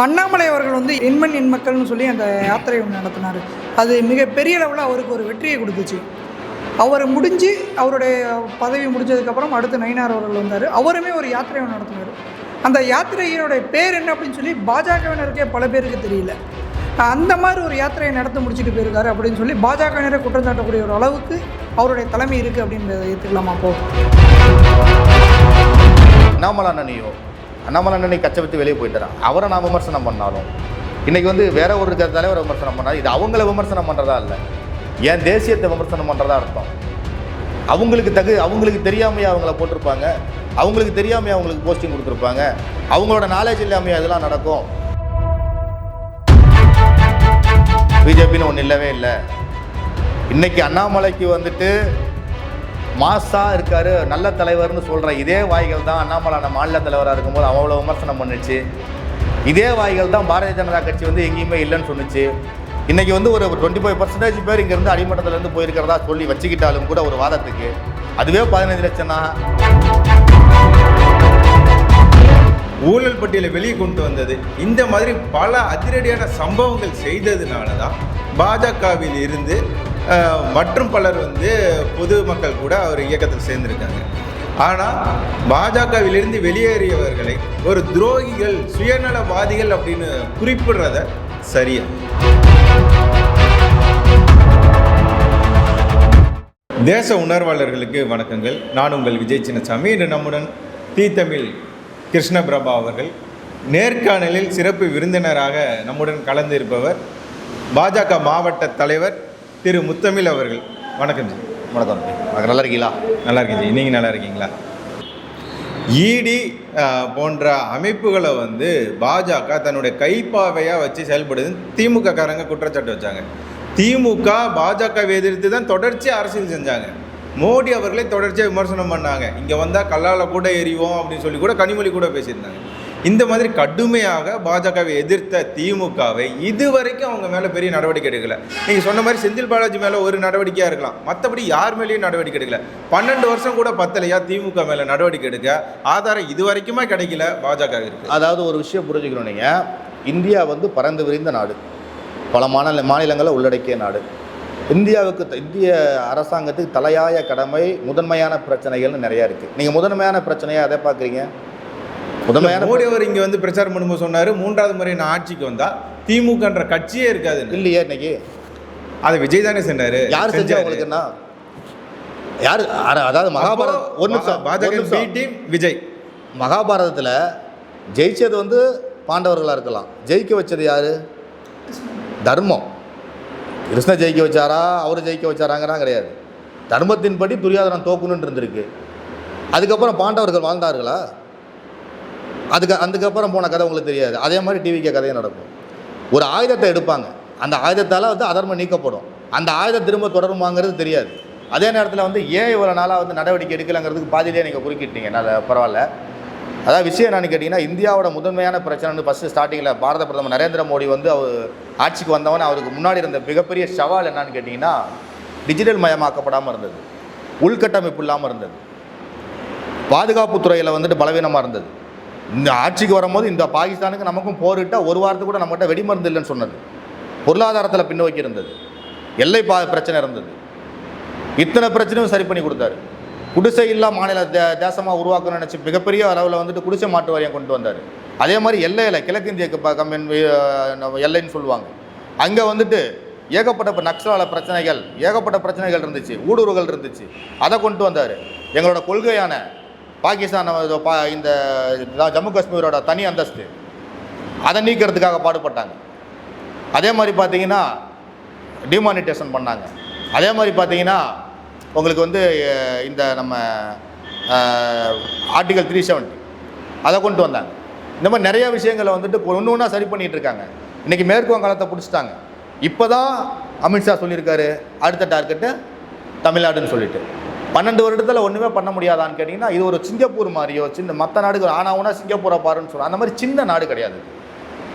அண்ணாமலை அவர்கள் வந்து எண்மண் எண் மக்கள்னு சொல்லி அந்த யாத்திரை ஒன்று நடத்தினார். அது மிகப்பெரிய லெவலில் அவருக்கு ஒரு வெற்றியை கொடுத்துச்சு. அவர் முடிஞ்சு அவருடைய பதவி முடிஞ்சதுக்கப்புறம் அடுத்து நயினார் அவர்கள் வந்தார். அவருமே ஒரு யாத்திரை ஒன்று நடத்தினார். அந்த யாத்திரையினுடைய பேர் என்ன அப்படின்னு சொல்லி பாஜகவினருக்கே பல பேருக்கு தெரியல. அந்த மாதிரி ஒரு யாத்திரையை நடத்த முடிச்சுட்டு போயிருக்காரு அப்படின்னு சொல்லி பாஜகவினரை குற்றம் சாட்டக்கூடிய ஒரு அளவுக்கு அவருடைய தலைமை இருக்குது அப்படின்றத ஏற்றுக்கலாமா? அண்ணாமலை அண்ணனை கச்சை விட்டு வெளியே போயிட்டாரான். அவரை நான் விமர்சனம் பண்ணாலும் இன்றைக்கி வந்து வேற ஒரு தலைவரை விமர்சனம் பண்ணாலும் இது அவங்கள விமர்சனம் பண்ணுறதா இல்லை, ஏன் தேசியத்தை விமர்சனம் பண்ணுறதா அர்த்தம். அவங்களுக்கு தெரியாமையே அவங்கள போட்டிருப்பாங்க, அவங்களுக்கு தெரியாமையே அவங்களுக்கு போஸ்டிங் கொடுத்துருப்பாங்க, அவங்களோட நாலேஜ் இல்லாமையே அதெல்லாம் நடக்கும். பிஜேபின்னு ஒன்று இல்லவே இல்லை. இன்றைக்கி அண்ணாமலைக்கு வந்துட்டு மாசாக இருக்கார், நல்ல தலைவர்னு சொல்கிற இதே வாய்கள் தான் அண்ணாமலை மாநில தலைவராக இருக்கும்போது அவ்வளோ விமர்சனம் பண்ணுச்சு. இதே வாய்கள் தான் பாரதிய ஜனதா கட்சி வந்து எங்கேயுமே இல்லைன்னு சொன்னிச்சு. இன்றைக்கி வந்து ஒரு 25% பேர் இங்கேருந்து அடிமட்டத்திலேருந்து போயிருக்கிறதா சொல்லி வச்சுக்கிட்டாலும் கூட ஒரு வாதத்துக்கு அதுவே 15 லட்சம் தான். ஊழல் பட்டியலை வெளியே கொண்டு வந்தது, இந்த மாதிரி பல அதிரடியான சம்பவங்கள் செய்ததுனால தான் பாஜகவில் இருந்து மற்றும் பலர் வந்து பொதுமக்கள் கூட அவர் இயக்கத்தில் சேர்ந்திருக்காங்க. ஆனால் பாஜகவிலிருந்து வெளியேறியவர்களை ஒரு துரோகிகள், சுயநலவாதிகள் அப்படின்னு குறிப்பிடுறத சரியா? தேச உணர்வாளர்களுக்கு வணக்கங்கள். நான் உங்கள் விஜய் சின்னசாமி. இன்று நம்முடன் தீத்தமிழ் கிருஷ்ணபிரபா அவர்கள் நேர்காணலில் சிறப்பு விருந்தினராக நம்முடன் கலந்து இருப்பவர் பாஜக மாவட்ட தலைவர் திரு முத்தமிழ் அவர்கள். வணக்கம் ஜி. வணக்கம். நல்லா இருக்கீங்களா? நல்லா இருக்கேன் ஜி. நீங்கள் நல்லா இருக்கீங்களா? இடி போன்ற அமைப்புகளை வந்து பாஜக தன்னுடைய கைப்பாவையாக வச்சு செயல்படுதுன்னு திமுக காரங்க குற்றச்சாட்டு வச்சாங்க. திமுக பாஜகவை எதிர்த்து தான் தொடர்ச்சி அரசியல் செஞ்சாங்க. மோடி அவர்களே தொடர்ச்சியாக விமர்சனம் பண்ணாங்க. இங்கே வந்தால் கல்லால் கூட எறிவோம் அப்படின்னு சொல்லி கூட கனிமொழி கூட பேசியிருந்தாங்க. இந்த மாதிரி கடுமையாக பாஜகவை எதிர்த்த திமுகவை இதுவரைக்கும் அவங்க மேலே பெரிய நடவடிக்கை எடுக்கலை. நீங்கள் சொன்ன மாதிரி செந்தில் பாலாஜி மேலே ஒரு நடவடிக்கையாக இருக்கலாம், மற்றபடி யார் மேலேயும் நடவடிக்கை எடுக்கல. 12 வருஷம் கூட பத்தலையா திமுக மேலே நடவடிக்கை எடுக்க? ஆதாரம் இது வரைக்குமே கிடைக்கல பாஜக இருக்குது. அதாவது ஒரு விஷயம் புரிஞ்சுக்கணும், நீங்கள் இந்தியா வந்து பறந்து விரிந்த நாடு, பல மாநிலங்களை உள்ளடக்கிய நாடு. இந்திய அரசாங்கத்துக்கு தலையாய கடமை, முதன்மையான பிரச்சனைகள்னு நிறையா இருக்குது. நீங்கள் முதன்மையான பிரச்சனையாக அதை பார்க்குறீங்க. மோடி அவர் இங்கே வந்து பிரச்சாரம் பண்ணும்போது சொன்னார், 3வது முறை நான் ஆட்சிக்கு வந்தால் திமுகன்ற கட்சியே இருக்காது. இல்லையே, இன்னைக்கு அதை விஜய் தானே செஞ்சாரு. யார் செஞ்சா உங்களுக்குன்னா யார்? அதாவது பாஜக டீம் விஜய் மகாபாரதத்தில் ஜெயிச்சது வந்து பாண்டவர்களாக இருக்கலாம், ஜெயிக்க வச்சது யாரு? தர்மம். கிருஷ்ண ஜெயிக்க வச்சாரா, அவர் ஜெயிக்க வச்சாராங்கிறா கிடையாது. தர்மத்தின்படி துரியோதனன் தோக்கணுன்னு இருந்திருக்கு. அதுக்கப்புறம் பாண்டவர்கள் வாழ்ந்தார்களா? அதுக்கப்புறம் போன கதை உங்களுக்கு தெரியாது. அதே மாதிரி டிவிக்கு கதையும் நடக்கும். ஒரு ஆயுதத்தை எடுப்பாங்க, அந்த ஆயுதத்தால் வந்து அதர்மம் நீக்கப்படும். அந்த ஆயுதம் திரும்ப தொடருமாங்கிறது தெரியாது. அதே நேரத்தில் வந்து ஏன் இவ்வளோ நாளாக வந்து நடவடிக்கை எடுக்கலைங்கிறதுக்கு பாதியிலே நீங்கள் குறுக்கிட்டீங்க. நல்ல பரவாயில்ல. அதாவது விஷயம் என்னன்னு கேட்டிங்கன்னா, இந்தியாவோட முதன்மையான பிரச்சனைன்னு ஃபஸ்ட்டு ஸ்டார்டிங்கில் பாரத பிரதமர் நரேந்திர மோடி வந்து அவர் ஆட்சிக்கு வந்தவன் அவருக்கு முன்னாடி இருந்த மிகப்பெரிய சவால் என்னன்னு கேட்டிங்கன்னா, டிஜிட்டல் மயமாக்கப்படாமல் இருந்தது, உள்கட்டமைப்பு இல்லாமல் இருந்தது, பாதுகாப்புத்துறையில் வந்துட்டு பலவீனமாக இருந்தது. இந்த ஆட்சிக்கு வரும்போது இந்த பாகிஸ்தானுக்கு நமக்கும் போரிட்டால் ஒரு வாரத்துக்கு கூட நம்மகிட்ட வெடிமருந்து இல்லைன்னு சொன்னது, பொருளாதாரத்தில் பின்னோக்கி இருந்தது, எல்லை பிரச்சனை இருந்தது. இத்தனை பிரச்சனையும் சரி பண்ணி கொடுத்தாரு. குடிசை இல்லா மாநில தேசமாக உருவாக்கணும்னு நினச்சி மிகப்பெரிய அளவில் வந்துட்டு குடிசை மாற்று வாரியம் கொண்டு வந்தார். அதே மாதிரி எல்லையில் கிழக்கிந்திய எல்லைன்னு சொல்லுவாங்க, அங்கே வந்துட்டு ஏகப்பட்ட நக்சலால பிரச்சனைகள், ஏகப்பட்ட பிரச்சனைகள் இருந்துச்சு, ஊடுருவல் இருந்துச்சு. அதை கொண்டு வந்தார். எங்களோட கொள்கையான பாகிஸ்தான் இந்த ஜம்மு காஷ்மீரோட தனி அந்தஸ்து அதை நீக்கிறதுக்காக பாடுபட்டாங்க. அதே மாதிரி பார்த்தீங்கன்னா டிமானிட்டேஷன் பண்ணாங்க. அதே மாதிரி பார்த்தீங்கன்னா உங்களுக்கு வந்து இந்த நம்ம ஆர்டிகல் 370 அதை கொண்டு வந்தாங்க. இந்த மாதிரி நிறைய விஷயங்களை வந்துட்டு ஒன்று ஒன்றா சரி பண்ணிகிட்டு இருக்காங்க. இன்றைக்கி மேற்கு வங்காளத்தை பிடிச்சிட்டாங்க. இப்போ தான் அமித்ஷா சொல்லியிருக்காரு அடுத்த டார்கெட்டு தமிழ்நாடுன்னு சொல்லிட்டு. 12 வருடத்தில் ஒன்றுமே பண்ண முடியாதான்னு கேட்டிங்கன்னா, இது ஒரு சிங்கப்பூர் மாதிரியோ சின்ன மற்ற நாடுகள் ஆனாவுன்னா சிங்கப்பூரை பாருன்னு சொல்கிறோம். அந்த மாதிரி சின்ன நாடு கிடையாது.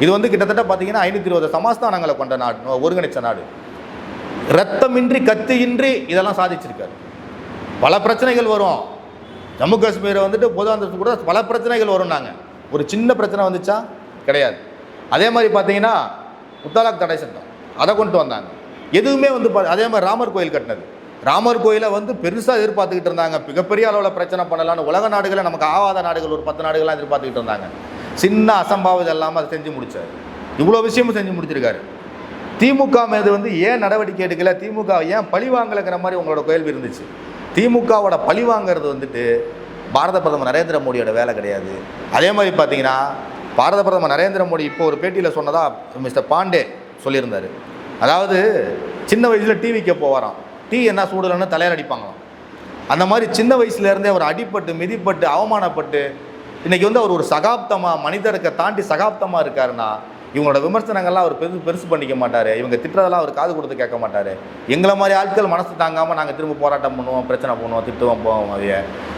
இது வந்து கிட்டத்தட்ட பார்த்தீங்கன்னா 520 சமஸ்தானங்களை கொண்ட நாடு, ஒருங்கிணைச்ச நாடு. ரத்தமின்றி கத்தியின்றி இதெல்லாம் சாதிச்சிருக்காரு. பல பிரச்சனைகள் வரும். ஜம்மு காஷ்மீரை வந்துட்டு பொது அந்தஸ்து கூட பல பிரச்சனைகள் வரும். நாங்கள் ஒரு சின்ன பிரச்சனை வந்துச்சா கிடையாது. அதே மாதிரி பார்த்தீங்கன்னா முத்தலாக் தடை சட்டம் அதை கொண்டு வந்தாங்க. எதுவுமே வந்து அதே மாதிரி ராமர் கோயில் கட்டினது, ராமர் கோயிலை வந்து பெருசாக எதிர்பார்த்துக்கிட்டு இருந்தாங்க. மிகப்பெரிய அளவில் பிரச்சனை பண்ணலான்னு உலக நாடுகளை நமக்கு ஆவாத நாடுகள் ஒரு 10 நாடுகள்லாம் எதிர்பார்த்துக்கிட்டு இருந்தாங்க. சின்ன அசம்பாவிதம் இல்லாமல் அதை செஞ்சு முடிச்சார். இவ்வளோ விஷயமும் செஞ்சு முடிச்சிருக்காரு. திமுக மீது வந்து ஏன் நடவடிக்கை எடுக்கல, திமுக ஏன் பழி வாங்கலைங்கிற மாதிரி உங்களோட கேள்வி இருந்துச்சு. திமுகவோட பழி வாங்கிறது வந்துட்டு பாரத பிரதமர் நரேந்திர மோடியோட வேலை கிடையாது. அதே மாதிரி பார்த்தீங்கன்னா பாரத பிரதமர் நரேந்திர மோடி இப்போ ஒரு பேட்டியில் சொன்னதா மிஸ்டர் பாண்டே சொல்லியிருந்தார். அதாவது சின்ன வயசில் டிவிக்கு போவாராம், டீ என்ன சூடலன்னு தலையில் அடிப்பாங்களாம். அந்த மாதிரி சின்ன வயசுலேருந்தே அவர் அடிப்பட்டு மிதிப்பட்டு அவமானப்பட்டு இன்றைக்கி வந்து அவர் ஒரு சகாப்தமாக மனிதருக்கு தாண்டி சகாப்தமாக இருக்காருன்னா இவங்களோட விமர்சனங்கள்லாம் அவர் பெருசு பண்ணிக்க மாட்டார். இவங்க திட்டுறதெல்லாம் அவர் காது கொடுத்து கேட்க மாட்டார். எங்களை மாதிரி ஆட்கள் மனசு தாங்காமல் நாங்கள் திரும்ப போராட்டம் பண்ணுவோம், பிரச்சனை பண்ணுவோம், திட்டுவோம், போவோம்.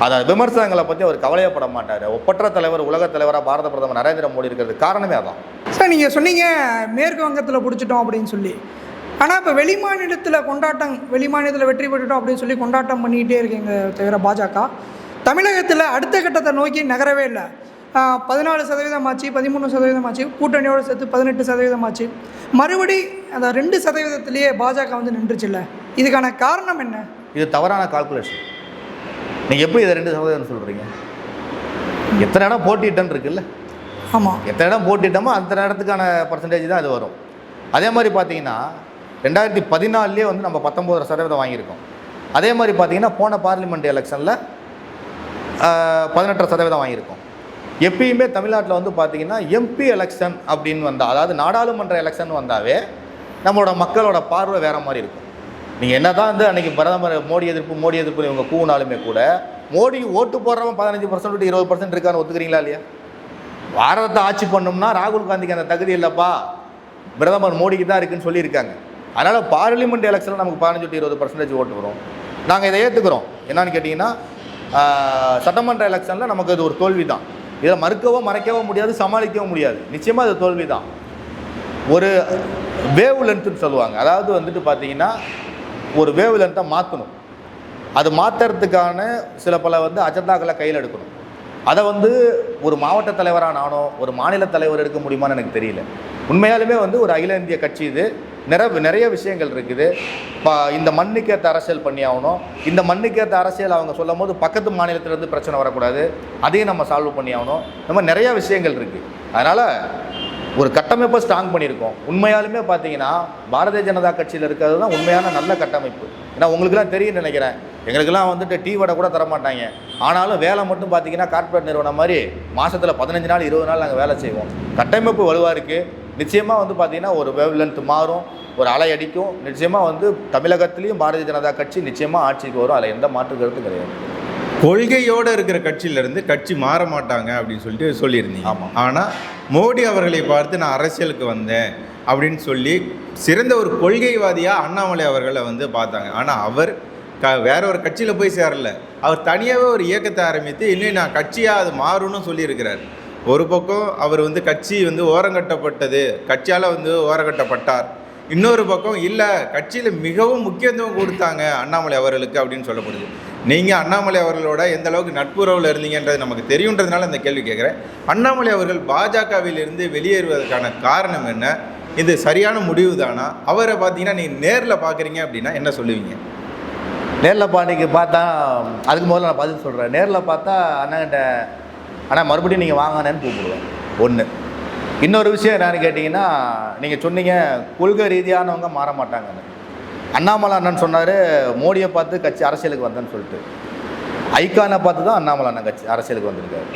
அதை விமர்சனங்களை பற்றி அவர் கவலையப்பட மாட்டார். ஒப்பற்ற தலைவர், உலக தலைவராக பாரத பிரதமர் நரேந்திர மோடி இருக்கிறது காரணமே அதான். சார், நீங்கள் சொன்னீங்க மேற்கு வங்கத்தில் பிடிச்சிட்டோம் அப்படின்னு சொல்லி. ஆனால் இப்போ வெளிமாநிலத்தில் வெற்றி பெற்றுட்டோம் அப்படின்னு சொல்லி கொண்டாட்டம் பண்ணிக்கிட்டே இருக்கீங்க தவிர பாஜக தமிழகத்தில் அடுத்த கட்டத்தை நோக்கி நகரவே இல்லை. 14% ஆச்சு, 13% ஆச்சு, கூட்டணியோடு சேர்த்து 18% ஆச்சு. மறுபடி அந்த 2%லேயே பாஜக வந்து நின்றுச்சுல்ல, இதுக்கான காரணம் என்ன? இது தவறான கால்குலேஷன். நீங்கள் எப்படி இதை 2% சொல்கிறீங்க? எத்தனை இடம் போட்டிட்டன்னு இருக்குல்ல? ஆமாம், எத்தனை இடம் போட்டிட்டோமோ அந்த இடத்துக்கான பர்சன்டேஜ் தான் இது வரும். அதே மாதிரி பார்த்தீங்கன்னா 2014 வந்து நம்ம 19% வாங்கியிருக்கோம். அதே மாதிரி பார்த்தீங்கன்னா போன பார்லிமெண்ட் எலெக்ஷனில் 18% வாங்கியிருக்கோம். எப்பயுமே தமிழ்நாட்டில் வந்து பார்த்திங்கன்னா எம்பி எலெக்ஷன் அப்படின்னு வந்தால், அதாவது நாடாளுமன்ற எலெக்ஷன் வந்தாவே நம்மளோட மக்களோட பார்வை வேறு மாதிரி இருக்கும். நீங்கள் என்ன தான் வந்து அன்றைக்கி பிரதமர் மோடி எதிர்ப்பு இவங்க கூவினாலுமே கூட மோடி ஓட்டு போடுறவன் 15% to 20% இருக்கான்னு ஒத்துக்கிறீங்களா இல்லையா? பாரதத்தை ஆட்சி பண்ணோம்னா ராகுல் காந்திக்கு அந்த தகுதி இல்லைப்பா, பிரதமர் மோடிக்கு தான் இருக்குன்னு சொல்லியிருக்காங்க. அதனால் பார்லிமெண்ட் எலெக்ஷனில் நமக்கு 15 to 20% ஓட்டு வரும். நாங்கள் இதை ஏற்றுக்கிறோம். என்னன்னு கேட்டிங்கன்னா சட்டமன்ற எலெக்ஷனில் நமக்கு இது ஒரு தோல்வி தான். இதை மறைக்கவும் முடியாது, சமாளிக்கவும் முடியாது. நிச்சயமாக இது தோல்வி தான். ஒரு வேவ் லென்த்துன்னு சொல்லுவாங்க. அதாவது வந்துட்டு பார்த்தீங்கன்னா ஒரு வேவ் லென்த்தை மாற்றணும். அது மாற்றுறதுக்கான சில பல வந்து அஜெண்டாக்களை கையில் எடுக்கணும். அதை வந்து ஒரு மாவட்ட தலைவராக நானோ ஒரு மாநில தலைவர் எடுக்க முடியுமான்னு எனக்கு தெரியல. உண்மையாலுமே வந்து ஒரு அகில இந்திய கட்சி இது. நிறைய விஷயங்கள் இருக்குது. இந்த மண்ணுக்கேற்ற அரசியல் பண்ணி ஆகணும். இந்த மண்ணுக்கேற்ற அரசியல் அவங்க சொல்லும் போது பக்கத்து மாநிலத்திலேருந்து பிரச்சனை வரக்கூடாது, அதையும் நம்ம சால்வ் பண்ணி ஆகணும். நம்ம நிறையா விஷயங்கள் இருக்குது. அதனால் ஒரு கட்டமைப்பை ஸ்ட்ராங் பண்ணியிருக்கோம். உண்மையாலுமே பார்த்தீங்கன்னா பாரதிய ஜனதா கட்சியில் இருக்கிறது தான் உண்மையான நல்ல கட்டமைப்பு. ஏன்னா உங்களுக்குலாம் தெரியும் நினைக்கிறேன், எங்களுக்கெல்லாம் வந்துட்டு டீ வடை கூட தரமாட்டாங்க. ஆனாலும் வேலை மட்டும் பார்த்தீங்கன்னா கார்ப்பரேட் நிறுவனம் மாதிரி மாதத்தில் 15 நாள் 20 நாள் நாங்கள் வேலை செய்வோம். கட்டமைப்பு வலுவாக இருக்குது. நிச்சயமாக வந்து பார்த்திங்கன்னா ஒரு வேவ் லென்த் மாறும், ஒரு அலை அடிக்கும். நிச்சயமாக வந்து தமிழகத்துலேயும் பாரதிய ஜனதா கட்சி நிச்சயமாக ஆட்சிக்கு வரும். அதில் எந்த மாற்று கருத்தும் கிடையாது. கொள்கையோடு இருக்கிற கட்சியிலேருந்து கட்சி மாற மாட்டாங்க அப்படின்னு சொல்லிட்டு சொல்லியிருந்தீங்க. ஆமாம். ஆனால் மோடி அவர்களை பார்த்து நான் அரசியலுக்கு வந்தேன் அப்படின்னு சொல்லி சிறந்த ஒரு கொள்கைவாதியாக அண்ணாமலை அவர்களை வந்து பார்த்தாங்க. ஆனால் அவர் வேற ஒரு கட்சியில் போய் சேரல. அவர் தனியாகவே ஒரு இயக்கத்தை ஆரம்பித்து இன்னும் நான் கட்சியாக அது மாறும்னு சொல்லியிருக்கிறார். ஒரு பக்கம் அவர் வந்து கட்சி வந்து ஓரங்கட்டப்பட்டது, கட்சியால் வந்து ஓரங்கட்டப்பட்டார். இன்னொரு பக்கம் இல்லை, கட்சியில் மிகவும் முக்கியத்துவம் கொடுத்தாங்க அண்ணாமலை அவர்களுக்கு அப்படின்னு சொல்லப்படுது. நீங்கள் அண்ணாமலை அவர்களோட எந்த அளவுக்கு நட்புறவில் இருந்தீங்கன்றது நமக்கு தெரியுன்றதுனால இந்த கேள்வி கேட்குறேன். அண்ணாமலை அவர்கள் பாஜகவிலிருந்து வெளியேறுவதற்கான காரணம் என்ன? இது சரியான முடிவு தானா? அவரை பார்த்தீங்கன்னா நீங்கள் நேரில் பார்க்குறீங்க அப்படின்னா என்ன சொல்லுவீங்க? நேரில் பார்த்தா அதுக்கு முதல்ல நான் பதில் சொல்கிறேன். நேரில் பார்த்தா அண்ணாகிட்ட அண்ணா மறுபடியும் நீங்கள் வாங்கினேன்னு கூப்பிடுவேன். ஒன்று. இன்னொரு விஷயம் என்னன்னு கேட்டிங்கன்னா, நீங்கள் சொன்னீங்க கொள்கை ரீதியானவங்க மாற மாட்டாங்கன்னு. அண்ணாமலை அண்ணன் சொன்னார் மோடியை பார்த்து கட்சி அரசியலுக்கு வந்தேன்னு சொல்லிட்டு. ஐகானை பார்த்து தான் அண்ணாமலை அண்ணன் கட்சி அரசியலுக்கு வந்திருக்காரு.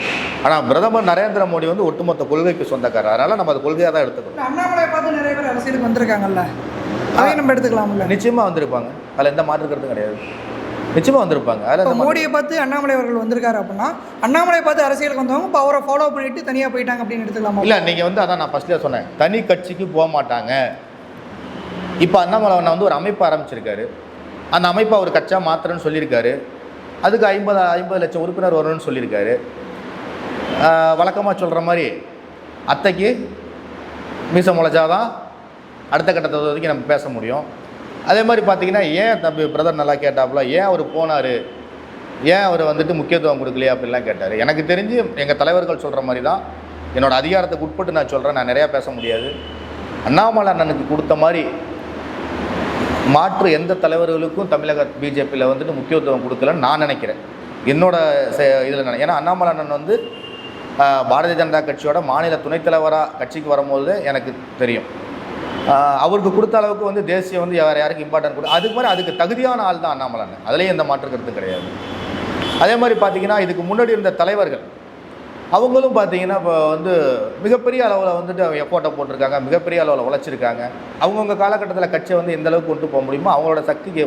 ஆனால் பிரதமர் நரேந்திர மோடி வந்து ஒட்டுமொத்த கொள்கைக்கு சொந்தக்காரர். அதனால் நம்ம அது கொள்கையாக தான் எடுத்துக்கணும். அண்ணாமலையை பார்த்து நிறைய பேர் அரசியலுக்கு வந்திருக்காங்கல்ல, அதையும் நம்ம எடுத்துக்கலாம்ல. நிச்சயமாக வந்திருப்பாங்க, அதில் எந்த மாற்று கருத்தும் கிடையாது. நிச்சயமாக வந்திருப்பாங்க. அதில் மோடியை பார்த்து அண்ணாமலை அவர்கள் வந்திருக்காரு அப்படின்னா அண்ணாமலை பார்த்து அரசியலுக்கு வந்தவங்க இப்போ அவரை ஃபாலோ பண்ணிட்டு தனியாக போயிட்டாங்க அப்படின்னு எடுத்துக்கலாமா? இல்லை, நீங்கள் வந்து அதான் நான் ஃபஸ்ட்லேயே சொன்னேன், தனி கட்சிக்கு போக மாட்டாங்க. இப்போ அண்ணாமலை அண்ணன் வந்து ஒரு அமைப்பு ஆரம்பிச்சிருக்காரு. அந்த அமைப்பை அவர் கட்சியாக மாத்திரன்னு சொல்லியிருக்காரு. அதுக்கு 50 லட்சம் உறுப்பினர் வரணும்னு சொல்லியிருக்காரு. வழக்கமாக சொல்கிற மாதிரி அத்தைக்கு மீசை முளைச்சாதான் அடுத்த கட்டத்தை வரைக்கும் நம்ம பேச முடியும். அதே மாதிரி பார்த்தீங்கன்னா ஏன் தம்பி பிரதர் நல்லா கேட்டாப்புல, ஏன் அவர் போனார், ஏன் அவர் வந்துட்டு முக்கியத்துவம் கொடுக்கலையா அப்படின்லாம் கேட்டார். எனக்கு தெரிஞ்சு எங்கள் தலைவர்கள் சொல்கிற மாதிரி தான் என்னோட அதிகாரத்துக்கு உட்பட்டு நான் சொல்கிறேன், நான் நிறையா பேச முடியாது. அண்ணாமலை அண்ணனுக்கு கொடுத்த மாதிரி மாற்று எந்த தலைவர்களுக்கும் தமிழக பிஜேபியில் வந்துட்டு முக்கியத்துவம் கொடுக்கலன்னு நான் நினைக்கிறேன். என்னோட இதில் ஏன்னா அண்ணாமலை அண்ணன் வந்து பாரதிய ஜனதா கட்சியோட மாநில துணைத் தலைவராக கட்சிக்கு வரும்போது எனக்கு தெரியும். அவருக்கு கொடுத்த அளவுக்கு வந்து தேசியம் வந்து வேறு யாருக்கு இம்பார்ட்டன்ட் கொடு, அதுக்கு மாதிரி அதுக்கு தகுதியான ஆள் தான் அண்ணாமலை அண்ணன். அதுலேயும் எந்த மாற்று கருத்து கிடையாது. அதே மாதிரி பார்த்திங்கன்னா இதுக்கு முன்னாடி இருந்த தலைவர்கள் அவங்களும் பார்த்திங்கன்னா இப்போ வந்து மிகப்பெரிய அளவில் வந்துட்டு எஃபோர்ட்டை போட்டிருக்காங்க, மிகப்பெரிய அளவில் உழைச்சிருக்காங்க. அவங்கவுங்க காலகட்டத்தில் கட்சியை வந்து எந்த அளவுக்கு கொண்டு போக முடியுமோ அவங்களோட சக்திக்கு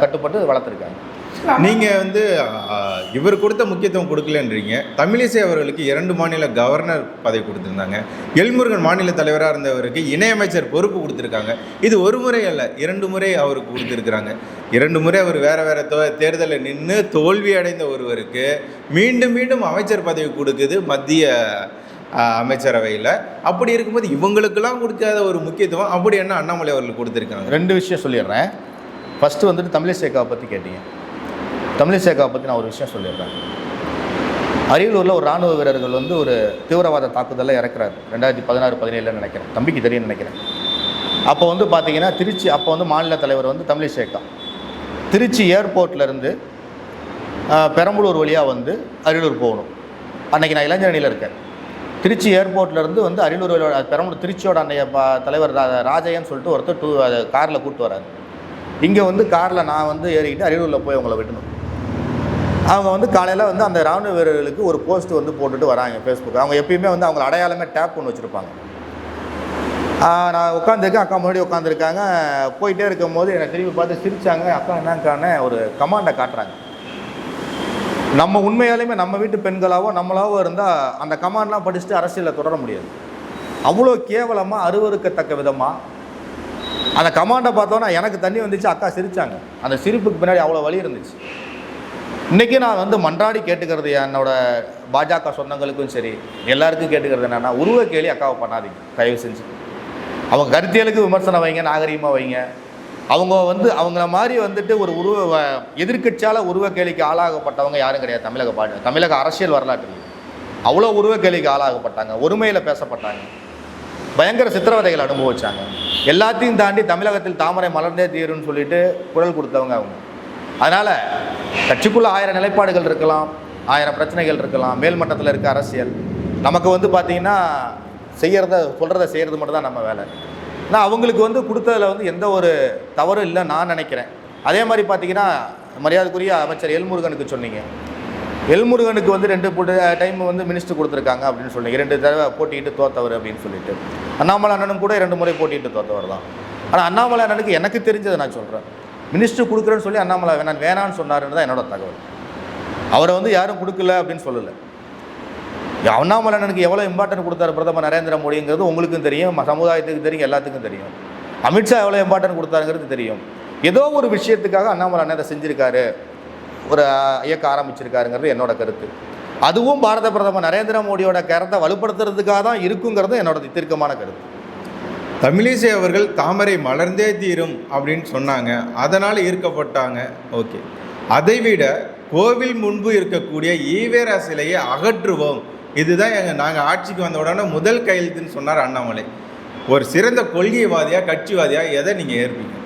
கட்டுப்பட்டு வளர்த்துருக்காங்க. நீங்கள் வந்து இவர் கொடுத்த முக்கியத்துவம் கொடுக்கலன்றீங்க. தமிழிசை அவர்களுக்கு 2 மாநில கவர்னர் பதவி கொடுத்துருந்தாங்க. எல்முருகன் மாநில தலைவராக இருந்தவருக்கு இணையமைச்சர் பொறுப்பு கொடுத்துருக்காங்க. இது ஒரு முறை அல்ல, 2 முறை அவருக்கு கொடுத்துருக்குறாங்க. 2 முறை அவர் வேறு தேர்தலில் நின்று தோல்வி அடைந்த ஒருவருக்கு மீண்டும் மீண்டும் அமைச்சர் பதவி கொடுக்குது மத்திய அமைச்சரவையில். அப்படி இருக்கும்போது இவங்களுக்கெல்லாம் கொடுக்காத ஒரு முக்கியத்துவம் அப்படி என்ன அண்ணாமலை அவர்களுக்கு கொடுத்துருக்காங்க? 2 விஷயம் சொல்லிடுறேன். ஃபஸ்ட்டு வந்துட்டு தமிழிசைக்காவை பற்றி கேட்டீங்க. தமிழிசைக்காவை பற்றி நான் ஒரு விஷயம் சொல்லிடுறேன். அரியலூரில் ஒரு இராணுவ வீரர்கள் வந்து ஒரு தீவிரவாத தாக்குதலில் இறக்குறாரு 2016-17 நினைக்கிறேன், தம்பிக்கு தெரியும்னு நினைக்கிறேன். அப்போ வந்து பார்த்தீங்கன்னா திருச்சி, அப்போ வந்து மாநில தலைவர் வந்து தமிழிசைக்கா திருச்சி ஏர்போர்ட்லேருந்து பெரம்பலூர் வழியாக வந்து அரியலூர் போகணும். அன்றைக்கி நான் இளைஞரணியில் இருக்கேன். திருச்சி ஏர்போர்ட்லேருந்து வந்து அரியலூர் பெரம்பலூர் திருச்சியோட அன்றைய தலைவர் ராஜையன்னு சொல்லிட்டு ஒருத்தர் காரில் கூப்பிட்டு வராரு. இங்கே வந்து காரில் நான் வந்து ஏறிக்கிட்டு அரியலூரில் போய் அவங்கள விட்டணும். அவங்க வந்து காலையில் வந்து அந்த இராணுவ வீரர்களுக்கு ஒரு போஸ்ட் வந்து போட்டுட்டு வராங்க ஃபேஸ்புக். அவங்க எப்பயுமே வந்து அவங்க அடையாளமே டேப் பண்ணி வச்சுருப்பாங்க. நான் உட்காந்துருக்கேன், அக்கா முன்னாடி உட்காந்துருக்காங்க. போயிட்டே இருக்கும் போது என்னை திரும்பி பார்த்து சிரித்தாங்க. அக்கா என்னக்கான ஒரு கமாண்டை காட்டுறாங்க. நம்ம உண்மையாலுமே நம்ம வீட்டு பெண்களாவோ நம்மளாவோ இருந்தால் அந்த கமாண்ட்லாம் படிச்சுட்டு அரசியலில் தொடர முடியாது. அவ்வளோ கேவலமாக அருவருக்கத்தக்க விதமாக அந்த கமாண்டை பார்த்தோன்னா எனக்கு தண்ணி வந்துச்சு. அக்கா சிரித்தாங்க. அந்த சிரிப்புக்கு பின்னாடி அவ்வளோ வலி இருந்துச்சு. இன்றைக்கி நான் வந்து மன்றாடி கேட்டுக்கிறது என்னோடய பாஜக சொந்தங்களுக்கும் சரி எல்லாருக்கும் கேட்டுக்கிறது என்னென்னா, உருவ கேலி அக்காவை பண்ணாதீங்க தயவு செஞ்சு. அவங்க கருத்தியலுக்கு விமர்சனம் வைங்க, நாகரீகமாக வைங்க. அவங்க வந்து அவங்கள மாதிரி வந்துட்டு ஒரு எதிர்க்கட்சியால் உருவ கேலிக்கு ஆளாகப்பட்டவங்க யாரும் கிடையாது. தமிழக அரசியல் வரலாற்றில் அவ்வளோ உருவ கேலிக்கு ஆளாகப்பட்டாங்க, ஒருமையில் பேசப்பட்டாங்க, பயங்கர சித்திரவதைகள் அனுபவிச்சாங்க. எல்லாத்தையும் தாண்டி தமிழகத்தில் தாமரை மலர்ந்தே தீருன்னு சொல்லிட்டு குரல் கொடுத்தவங்க அவங்க. அதனால் கட்சிக்குள்ளே 1000 நிலைப்பாடுகள் இருக்கலாம், 1000 பிரச்சனைகள் இருக்கலாம். மேல்மட்டத்தில் இருக்க அரசியல் நமக்கு வந்து பார்த்திங்கன்னா சொல்கிறத செய்கிறது மட்டும் தான் நம்ம வேலை. ஆனால் அவங்களுக்கு வந்து கொடுத்ததில் வந்து எந்த ஒரு தவறும் இல்லை நான் நினைக்கிறேன். அதே மாதிரி பார்த்திங்கன்னா மரியாதைக்குரிய அமைச்சர் எல்முருகனுக்கு சொன்னீங்க. எல்முருகனுக்கு வந்து 2 டைம் வந்து மினிஸ்டர் கொடுத்துருக்காங்க அப்படின்னு சொன்னீங்க. 2 தடவை போட்டிட்டு தோத்தவர் அப்படின்னு சொல்லிட்டு. அண்ணாமலை அண்ணனும் கூட 2 முறை போட்டிட்டு தோத்தவர் தான். ஆனால் அண்ணாமலை அண்ணனுக்கு எனக்கு தெரிஞ்சதை நான் சொல்கிறேன். மினிஸ்டர் கொடுக்குறேன்னு சொல்லி அண்ணாமலை வேணான்னு சொன்னாருன்னு தான் என்னோட தகவல். அவரை வந்து யாரும் கொடுக்கல அப்படின்னு சொல்லலை. அண்ணாமலை அண்ணனுக்கு எவ்வளோ இம்பார்ட்டன்ட் கொடுத்தாரு பிரதமர் நரேந்திர மோடிங்கிறது உங்களுக்கும் தெரியும், சமுதாயத்துக்கு தெரியும், எல்லாத்துக்கும் தெரியும். அமித்ஷா எவ்வளோ இம்பார்ட்டன்ட் கொடுத்தாருங்கிறது தெரியும். ஏதோ ஒரு விஷயத்துக்காக அண்ணாமலை அண்ணன் அதை செஞ்சுருக்காரு, ஒரு இயக்கம் ஆரம்பிச்சிருக்காருங்கிறது என்னோட கருத்து. அதுவும் பாரத பிரதமர் நரேந்திர மோடியோட கருத்தை வலுப்படுத்துறதுக்காக தான் இருக்குங்கிறது என்னோட தீர்க்கமான கருத்து. தமிழிசை அவர்கள் தாமரை மலர்ந்தே தீரும் அப்படின்னு சொன்னாங்க, அதனால் ஈர்க்கப்பட்டாங்க. ஓகே, அதைவிட கோவில் முன்பு இருக்கக்கூடிய ஈவேரா சிலையை அகற்றுவோம், இதுதான் நாங்கள் ஆட்சிக்கு வந்த உடனே முதல் கையெழுத்துன்னு சொன்னார் அண்ணாமலை. ஒரு சிறந்த கொள்கைவாதியாக கட்சிவாதியாக எதை நீங்கள் ஏற்பீங்க?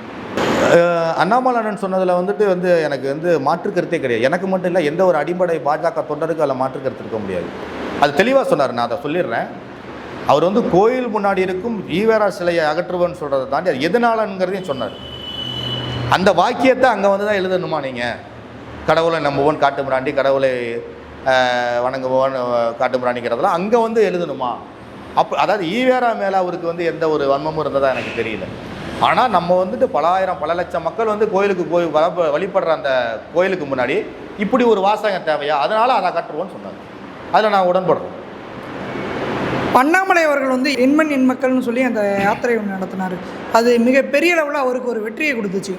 அண்ணாமலை அண்ணன் சொன்னதில் வந்துட்டு எனக்கு மாற்று கருத்தே கிடையாது. எனக்கு மட்டும் இல்லை, எந்த ஒரு அடிப்படை பாஜக தொண்டருக்கு அதில் மாற்று கருத்து இருக்க முடியாது. அது தெளிவாக சொன்னார், நான் அதை சொல்லிடுறேன். அவர் கோயில் முன்னாடி இருக்கும் ஈவேரா சிலையை அகற்றுவன்னு சொல்கிறத தாண்டி அது எதனாலங்கிறதையும் சொன்னார். அந்த வாக்கியத்தை அங்கே தான் எழுதணுமா? நீங்கள் கடவுளை நம்புவோன் காட்டுமிராண்டி, கடவுளை வணங்குவோன் காட்டுமிராண்டிங்கிறதெல்லாம் அங்கே எழுதணுமா? அதாவது ஈவேரா மேலே அவருக்கு எந்த ஒரு வன்மமும் இருந்ததா எனக்கு தெரியல. ஆனால் நம்ம பல லட்சம் மக்கள் கோயிலுக்கு போய் வழிபடுற அந்த கோயிலுக்கு முன்னாடி இப்படி ஒரு வாசகம் தேவையா? அதனால் அதை அகற்றுவோன்னு சொன்னார். அதில் நான் உடன்படுறேன். அண்ணாமலை அவர்கள் எண்மண் எண் மக்கள்னு சொல்லி அந்த யாத்திரை ஒன்று நடத்தினார். அது மிகப்பெரிய அளவில் அவருக்கு ஒரு வெற்றியை கொடுத்துச்சு.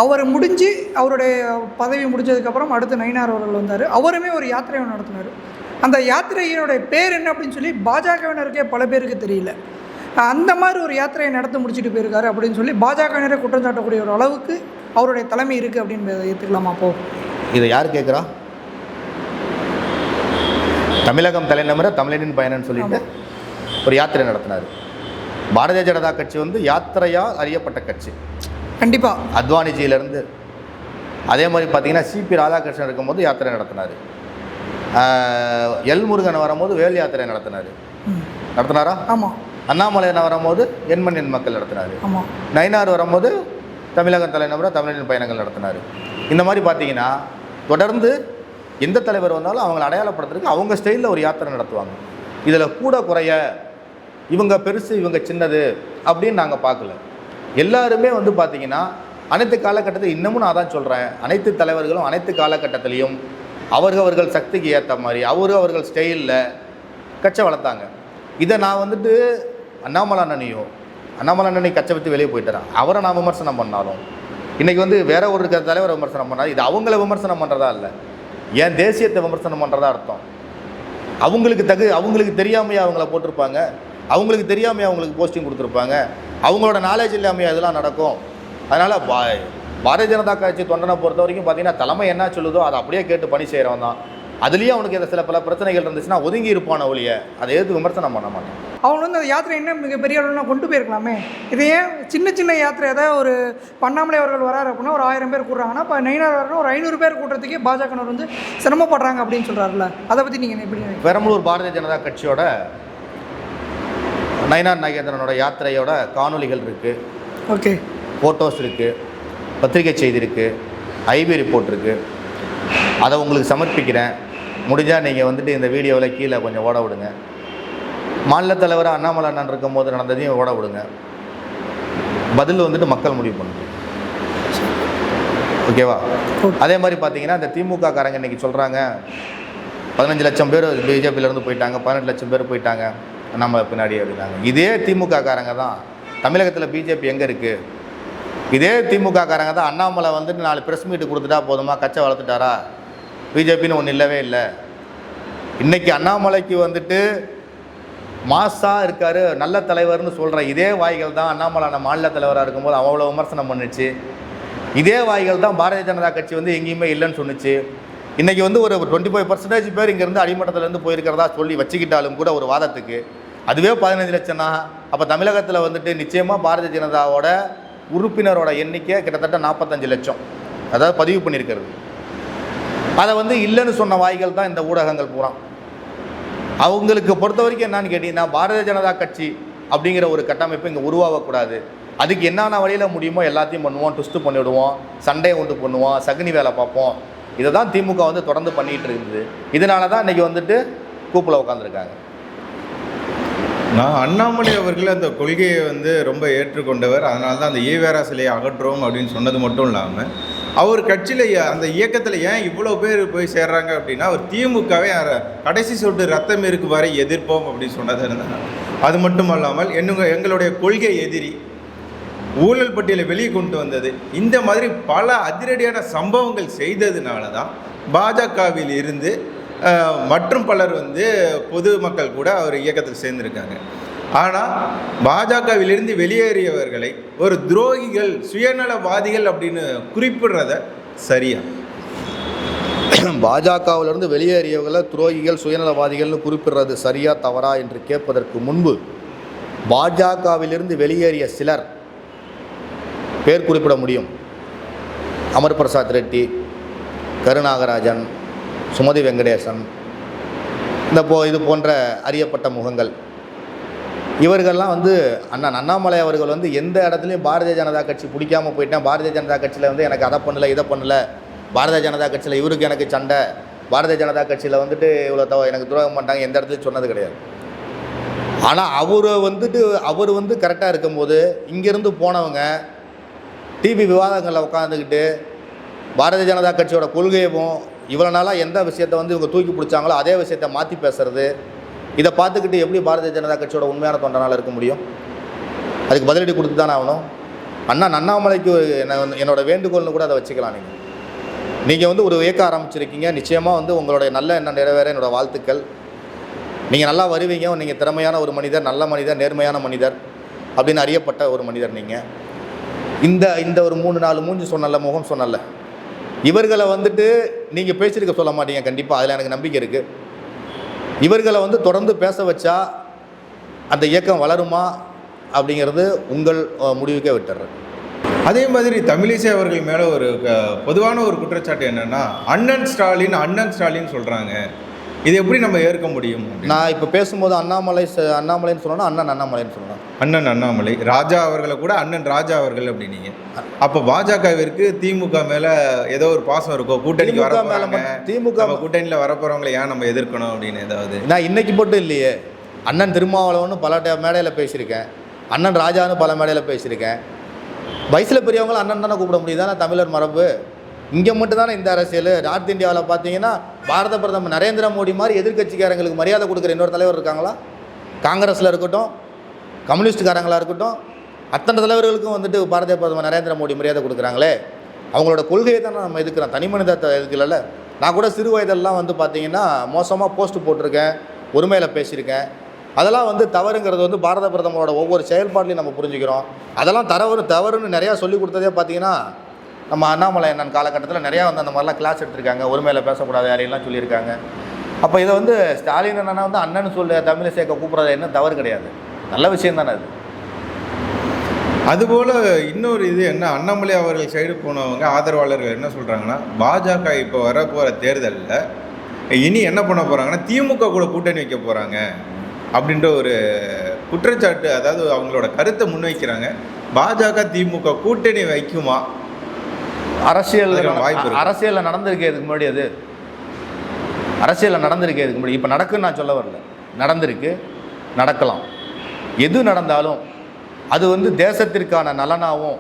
அவர் முடிஞ்சு அவருடைய பதவி முடிஞ்சதுக்கப்புறம் அடுத்து நயினார் அவர்கள் வந்தார். அவருமே ஒரு யாத்திரை ஒன்று நடத்தினார். அந்த யாத்திரையினுடைய பேர் என்ன அப்படின்னு சொல்லி பாஜகவினருக்கே பல பேருக்கு தெரியல. அந்த மாதிரி ஒரு யாத்திரையை நடத்தி முடிச்சுட்டு போயிருக்காரு அப்படின்னு சொல்லி பாஜகவினரை குற்றம் சாட்டக்கூடிய ஒரு அளவுக்கு அவருடைய தலைமை இருக்குது அப்படின்னு ஏற்றுக்கலாமா? அப்போ இதை யார் கேட்குறா? தமிழகம் தலைநகர தமிழனின் பயணம்னு சொல்லிட்டு ஒரு யாத்திரை நடத்தினார். பாரதிய ஜனதா கட்சி வந்து யாத்திரையால் அறியப்பட்ட கட்சி கண்டிப்பாக. அத்வானிஜியிலேருந்து. அதே மாதிரி பார்த்தீங்கன்னா சிபி ராதாகிருஷ்ணன் இருக்கும்போது யாத்திரை நடத்தினார். எல் முருகன் வரும்போது வேல் யாத்திரை நடத்தினாரா? ஆமாம். அண்ணாமலையன் வரும்போது எண்மண் எண் மக்கள் நடத்தினார். ஆமாம். நயினார் வரும்போது தமிழகம் தலைநகர தமிழனின் பயணங்கள் நடத்தினார். இந்த மாதிரி பார்த்தீங்கன்னா தொடர்ந்து எந்த தலைவர் வந்தாலும் அவங்களை அடையாளப்படுத்துறதுக்கு அவங்க ஸ்டைலில் ஒரு யாத்திரை நடத்துவாங்க. இதில் கூட குறைய இவங்க பெருசு இவங்க சின்னது அப்படின்னு நாங்கள் பார்க்கல. எல்லாருமே வந்து பார்த்திங்கன்னா அனைத்து காலகட்டத்தில் இன்னமும் நான் தான் சொல்கிறேன், அனைத்து தலைவர்களும் அனைத்து காலகட்டத்திலையும் அவர்கள் சக்திக்கு ஏற்ற மாதிரி அவர்கள் ஸ்டைலில் கட்சை வளர்த்தாங்க. இதை நான் வந்துட்டு அண்ணாமலை அண்ணனை கட்சை விட்டு வெளியே போயிட்டுறேன். அவரை நான் விமர்சனம் பண்ணாலும் இன்றைக்கி வந்து வேற ஒரு இருக்கிற தலைவரை விமர்சனம் பண்ணாலும் இது அவங்கள விமர்சனம் பண்ணுறதா இல்லை, ஏன் தேசியத்தை விமர்சனம் பண்ணுறதா அர்த்தம். அவங்களுக்கு தெரியாமையே அவங்கள போட்டிருப்பாங்க, அவங்களுக்கு தெரியாமையே அவங்களுக்கு போஸ்டிங் கொடுத்துருப்பாங்க, அவங்களோட நாலேஜ் இல்லாமையே அதெல்லாம் நடக்கும். அதனால் பாரதிய ஜனதா கட்சி தொண்டனை பொறுத்த வரைக்கும் பார்த்தீங்கன்னா தலைமை என்ன சொல்லுதோ அதை அப்படியே கேட்டு பணி செய்கிறவன் தான். அதுலேயும் அவனுக்கு இந்த பல பிரச்சனைகள் இருந்துச்சுன்னா ஒதுங்கி இருப்பான ஒழிய அதை எதுக்கு விமர்சனம் பண்ண மாட்டான். அவங்க வந்து அந்த யாத்திரை என்ன மிகப்பெரிய அளவுலாம் கொண்டு போயிருக்கலாமே. இது ஏன் சின்ன யாத்திரை ஏதாவது ஒரு பண்ணாமலே அவர்கள் வராரு அப்படின்னா ஒரு 1000 பேர் கூடுறாங்கன்னா இப்போ நயினார் வரணும் ஒரு 500 பேர் கூட்டுறதுக்கே பாஜகனர் வந்து சிரமப்படுறாங்க அப்படின்னு சொல்கிறாருல்ல, அதை பற்றி நீங்கள் எப்படி? பெரம்பலூர் பாரதிய ஜனதா கட்சியோட நயினார் நாகேந்திரனோட யாத்திரையோட காணொலிகள் இருக்குது, ஓகே, ஃபோட்டோஸ் இருக்குது, பத்திரிகை செய்தி இருக்குது, ஐபி ரிப்போர்ட் இருக்குது. அதை உங்களுக்கு சமர்ப்பிக்கிறேன். முடிஞ்சால் நீங்கள் வந்துட்டு இந்த வீடியோவில் கீழே கொஞ்சம் ஓட விடுங்க. மாநில தலைவர் அண்ணாமலை அண்ணன் இருக்கும் போது நடந்ததையும் ஓட விடுங்க. பதில் வந்துட்டு மக்கள் முடிவு பண்ணுங்க, ஓகேவா? அதே மாதிரி பார்த்தீங்கன்னா இந்த திமுக காரங்க இன்றைக்கி சொல்கிறாங்க 15 லட்சம் பேர் பிஜேபியிலேருந்து போயிட்டாங்க, 18 லட்சம் பேர் போயிட்டாங்க அண்ணாமலை பின்னாடி அப்படின்னாங்க. இதே திமுக காரங்க தான் தமிழகத்தில் பிஜேபி எங்கே இருக்குது? இதே திமுக காரங்க தான் அண்ணாமலை வந்துட்டு 4 ப்ரெஸ் மீட்டு கொடுத்துட்டா போதுமா, கட்சை வளர்த்துட்டாரா, பிஜேபின்னு ஒன்று இல்லவே இல்லை. இன்றைக்கி அண்ணாமலைக்கு வந்துட்டு மாசாக இருக்கார், நல்ல தலைவர்னு சொல்கிற இதே வாய்கள் தான் அண்ணாமலை மாநில தலைவராக இருக்கும்போது அவ்வளோ விமர்சனம் பண்ணுச்சு. இதே வாய்கள் தான் பாரதிய ஜனதா கட்சி வந்து எங்கேயுமே இல்லைன்னு சொன்னிச்சு. இன்றைக்கி வந்து ஒரு 25% பேர் இங்கேருந்து அடிமட்டத்திலேருந்து போயிருக்கிறதா சொல்லி வச்சுக்கிட்டாலும் கூட ஒரு வாதத்துக்கு அதுவே 15 லட்சம்னா அப்போ தமிழகத்தில் வந்துட்டு நிச்சயமாக பாரதிய ஜனதாவோட உறுப்பினரோட எண்ணிக்கை கிட்டத்தட்ட 45 லட்சம், அதாவது பதிவு பண்ணியிருக்கிறது. அதை வந்து இல்லைன்னு சொன்ன வாய்கள் தான் இந்த ஊடகங்கள் பூரா. அவங்களுக்கு பொறுத்த வரைக்கும் என்னன்னு கேட்டிங்கன்னா பாரதிய ஜனதா கட்சி அப்படிங்கிற ஒரு கட்டமைப்பு இங்கே உருவாகக்கூடாது. அதுக்கு என்னென்ன வழியில் முடியுமோ எல்லாத்தையும் பண்ணுவோம், ட்விஸ்ட்டு பண்ணிவிடுவோம், சண்டையை உண்டு பண்ணுவோம், சகுனி வேலை பார்ப்போம். இதை தான் திமுக வந்து தொடர்ந்து பண்ணிகிட்டு இருக்குது. இதனால தான் இன்றைக்கி வந்துட்டு கூப்பில் உட்காந்துருக்காங்க. நான் அண்ணாமலை அவர்கள் அந்த கொள்கையை வந்து ரொம்ப ஏற்றுக்கொண்டவர். அதனால தான் அந்த ஈவேரா சிலையை அகற்றுவோம் அப்படின்னு சொன்னது மட்டும் இல்லாமல் அவர் கட்சியில் அந்த இயக்கத்தில் ஏன் இவ்வளோ பேர் போய் சேர்றாங்க அப்படின்னா அவர் திமுகவே கடைசி சொட்டு ரத்தம் இருக்கு வரை எதிர்ப்போம் அப்படின்னு சொன்னது இருந்தாங்க. அது மட்டும் அல்லாமல் எங்களுடைய கொள்கை எதிரி, ஊழல் பட்டியலை வெளியே கொண்டு வந்தது, இந்த மாதிரி பல அதிரடியான சம்பவங்கள் செய்ததுனால தான் பாஜகவில் இருந்து மற்றும் பலர் வந்து பொதுமக்கள் கூட அவர் இயக்கத்தில் சேர்ந்துருக்காங்க. ஆனால் பாஜகவிலிருந்து வெளியேறியவர்களை ஒரு துரோகிகள், சுயநலவாதிகள் அப்படின்னு குறிப்பிடுறத சரியா? பாஜகவிலிருந்து வெளியேறியவர்களை துரோகிகள், சுயநலவாதிகள்னு குறிப்பிடுறது சரியா தவறா என்று கேட்பதற்கு முன்பு பாஜகவிலிருந்து வெளியேறிய சிலர் பேர் குறிப்பிட முடியும். அமர் பிரசாத் ரெட்டி, கருநாகராஜன், சுமதி வெங்கடேசன், இது போன்ற அறியப்பட்ட முகங்கள். இவர்கள்லாம் வந்து அண்ணாமலை அவர்கள் வந்து எந்த இடத்துலையும் பாரதிய ஜனதா கட்சி பிடிக்காமல் போயிட்டேன், பாரதிய ஜனதா கட்சியில் வந்து எனக்கு அதை பண்ணலை இதை பண்ணலை, பாரதிய ஜனதா கட்சியில் இவருக்கு எனக்கு சண்டை, பாரதிய ஜனதா கட்சியில் வந்துட்டு இவ்வளோ எனக்கு துரோகம் பண்ணிட்டாங்க எந்த இடத்துலையும் சொன்னது கிடையாது. ஆனால் அவர் வந்து கரெக்டாக இருக்கும்போது இங்கேருந்து போனவங்க டிவி விவாதங்களில் உட்காந்துக்கிட்டு பாரதிய ஜனதா கட்சியோட கொள்கையவும் இவ்வளோ நாளாக எந்த விஷயத்தை வந்து இவங்க தூக்கி பிடிச்சாங்களோ அதே விஷயத்தை மாற்றி பேசுறது, இதை பார்த்துக்கிட்டு எப்படி பாரதிய ஜனதா கட்சியோட உண்மையான தொண்டனால் இருக்க முடியும்? அதுக்கு பதிலடி கொடுத்து தானே ஆகணும். அண்ணாமலைக்கு என்னோட வேண்டுகோள்னு கூட அதை வச்சுக்கலாம். நீங்கள் வந்து ஒரு இயக்க ஆரம்பிச்சிருக்கீங்க, நிச்சயமாக வந்து உங்களுடைய நல்ல எண்ணம் நிறைவேற என்னோடய வாழ்த்துக்கள். நீங்கள் நல்லா வருவீங்க, நீங்கள் திறமையான ஒரு மனிதர், நல்ல மனிதர், நேர்மையான மனிதர் அப்படின்னு அறியப்பட்ட ஒரு மனிதர். நீங்கள் இந்த ஒரு 3-4 மூஞ்சி சொன்னல, முகம் சொன்னல, இவர்களை வந்துட்டு நீங்கள் பேசியிருக்க சொல்ல மாட்டீங்க கண்டிப்பாக, அதில் எனக்கு நம்பிக்கை இருக்குது. இவர்களை வந்து தொடர்ந்து பேச வச்சா அந்த இயக்கம் வளருமா அப்படிங்கிறது உங்கள் முடிவுக்கே விட்டுறேன். அதே மாதிரி தமிழிசை அவர்கள் மேலே ஒரு பொதுவான ஒரு குற்றச்சாட்டு என்னென்னா அண்ணன் ஸ்டாலின் சொல்கிறாங்க. இது எப்படி நம்ம ஏற்க முடியும்? நான் இப்போ பேசும்போது அண்ணாமலைன்னு சொல்லணும், அண்ணாமலைன்னு சொல்லணும். அண்ணன் அண்ணாமலை, ராஜா அவர்களை கூட அண்ணன் ராஜா அவர்கள் அப்படின்னீங்க. அப்போ பாஜகவிற்கு திமுக மேலே ஏதோ ஒரு பாசம் இருக்கோ? கூட்டணிக்கு வர திமுக கூட்டணியில் வரப்போகிறவங்களை ஏன் நம்ம எதிர்க்கணும் அப்படின்னு ஏதாவது? நான் இன்னைக்கு மட்டும் இல்லையே, அண்ணன் திருமாவளவன்னு பல மேடையில் பேசியிருக்கேன், அண்ணன் ராஜான்னு பல மேடையில் பேசியிருக்கேன். வயசில் பெரியவங்களும் அண்ணன் தானே கூப்பிட முடியுதானே, தமிழர் மரபு. இங்கே மட்டும் தானே இந்த அரசியல். நார்த் இந்தியாவில் பார்த்தீங்கன்னா பாரத பிரதமர் நரேந்திர மோடி மாதிரி எதிர்கட்சிக்காரங்களுக்கு மரியாதை கொடுக்குற இன்னொரு தலைவர் இருக்காங்களா? காங்கிரஸில் இருக்கட்டும், கம்யூனிஸ்டுக்காரங்களாக இருக்கட்டும், அத்தனை தலைவர்களுக்கும் வந்துட்டு பாரத பிரதமர் நரேந்திர மோடி மரியாதை கொடுக்குறாங்களே. அவங்களோட கொள்கையை தானே நம்ம எதுக்குறோம், தனி மனிதத்தை எதுக்கல. நான் கூட சிறு வயதெல்லாம் வந்து பார்த்தீங்கன்னா மோசமாக போஸ்ட் போட்டிருக்கேன், ஒருமையில் பேசியிருக்கேன். அதெல்லாம் வந்து தவறுங்கிறது வந்து பாரத பிரதமரோட ஒவ்வொரு செயல்பாட்லையும் நம்ம புரிஞ்சுக்கிறோம். அதெல்லாம் தவறுன்னு நிறையா சொல்லி கொடுத்ததே பார்த்தீங்கன்னா நம்ம அண்ணாமலை அண்ணன் காலகட்டத்தில் நிறையா வந்து அந்த மாதிரிலாம் கிளாஸ் எடுத்திருக்காங்க, ஒருமையில் பேசக்கூடாது யாரையெல்லாம் சொல்லியிருக்காங்க. அப்போ இதை வந்து ஸ்டாலின் அண்ணா வந்து அண்ணன் சொல்ல தமிழிசையை கூப்பிட்றது என்ன தவறு கிடையாது, நல்ல விஷயம் தானே அது. அதுபோல் இன்னொரு இது என்ன, அண்ணாமலை அவர்கள் சைடு போனவங்க ஆதரவாளர்கள் என்ன சொல்கிறாங்கன்னா, பாஜக இப்போ வரப்போகிற தேர்தலில் இனி என்ன பண்ண போகிறாங்கன்னா திமுக கூட கூட்டணி வைக்க போகிறாங்க அப்படின்ற ஒரு குற்றச்சாட்டு, அதாவது அவங்களோட கருத்தை முன்வைக்கிறாங்க. பாஜக திமுக கூட்டணி வைக்குமா? அரசியலில் நடந்திருக்கே இதுக்கு முன்னாடி, அது அரசியலில் நடந்திருக்கே இதுக்கு முன்னாடி. இப்போ நடக்குன்னு நான் சொல்ல வரல, நடந்திருக்கு, நடக்கலாம். எது நடந்தாலும் அது வந்து தேசத்திற்கான நலனாகவும்